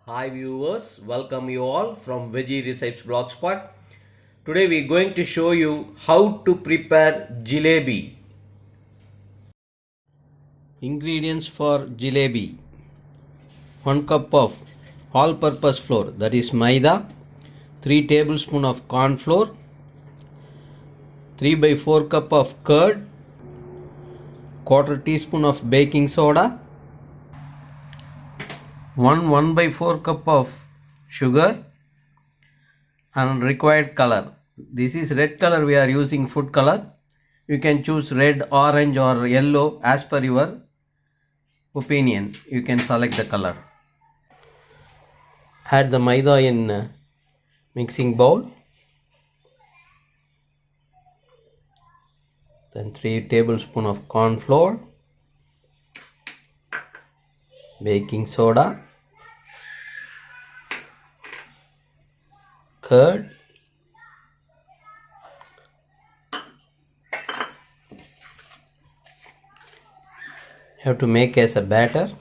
Hi viewers, welcome you all from Veggie Recipes Blogspot. Today we are going to show you how to prepare jalebi. Ingredients for jalebi: 1 cup of all-purpose flour, that is maida, 3 tablespoons of corn flour, 3 by 4 cup of curd, quarter teaspoon of baking soda, 1 by 4 cup of sugar, and required color. This is red color, we are using food color. You can choose red, orange or yellow as per your opinion. You can select the color. Add the maida in mixing bowl. Then 3 tablespoons of corn flour, baking soda, curd, you have to make as a batter.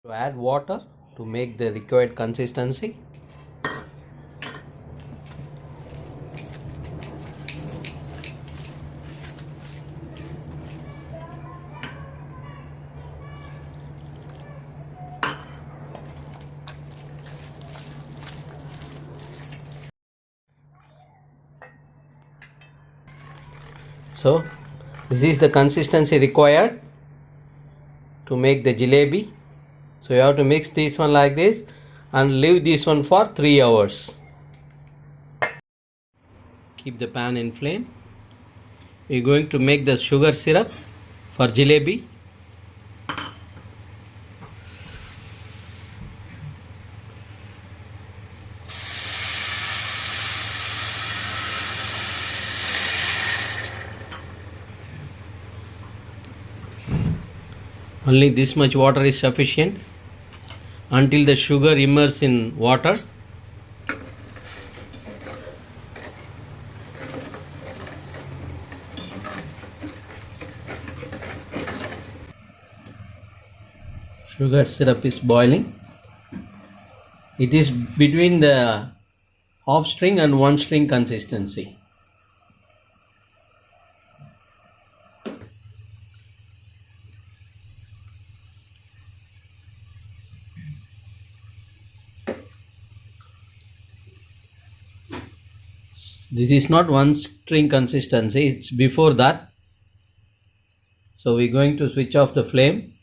To add water to make the required consistency. So this is the consistency required to make the jalebi. So you have to mix this one like this and leave this one for 3 hours. Keep the pan in flame. We are going to make the sugar syrup for jalebi. Only this much water is sufficient until the sugar immerses in water. Sugar syrup is boiling. It is between the half string and 1 string consistency. This is not 1 string consistency, it's before that. So we're going to switch off the flame.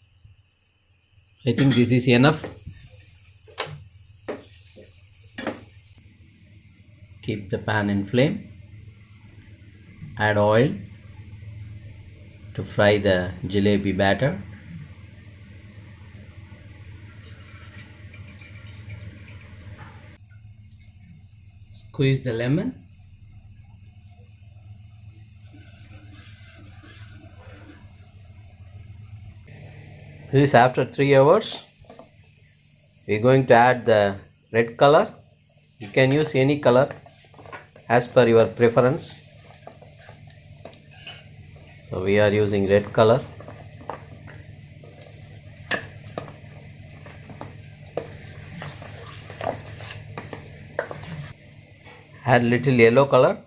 I think this is enough. Keep the pan in flame. Add oil to fry the jalebi batter. Squeeze the lemon. This is after 3 hours. We are going to add the red color. You can use any color as per your preference. So we are using red color. Add little yellow color.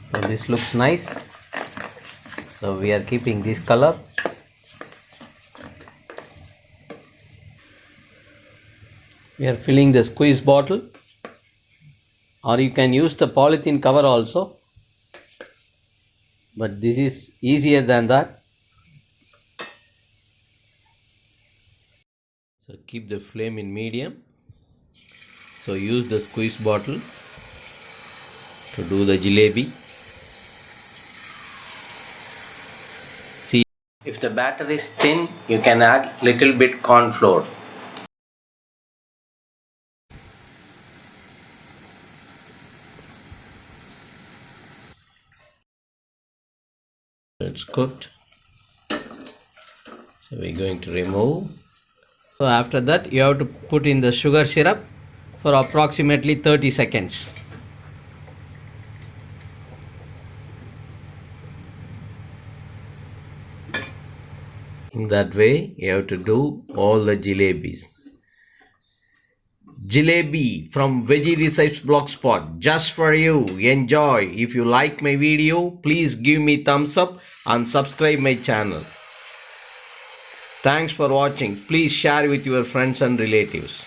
So this looks nice. So we are keeping this color. We are filling the squeeze bottle, or you can use the polythene cover also, but this is easier than that. So keep the flame in medium. So use the squeeze bottle to do the jalebi. See, if the batter is thin, you can add little bit corn flour. It's cooked. So we're going to remove. So after that you have to put in the sugar syrup for approximately 30 seconds. In that way you have to do all the jalebis. Jalebi from Veggie Recipes Blogspot, just for you. Enjoy. If you like my video, please give me thumbs up and subscribe my channel. Thanks for watching. Please share with your friends and relatives.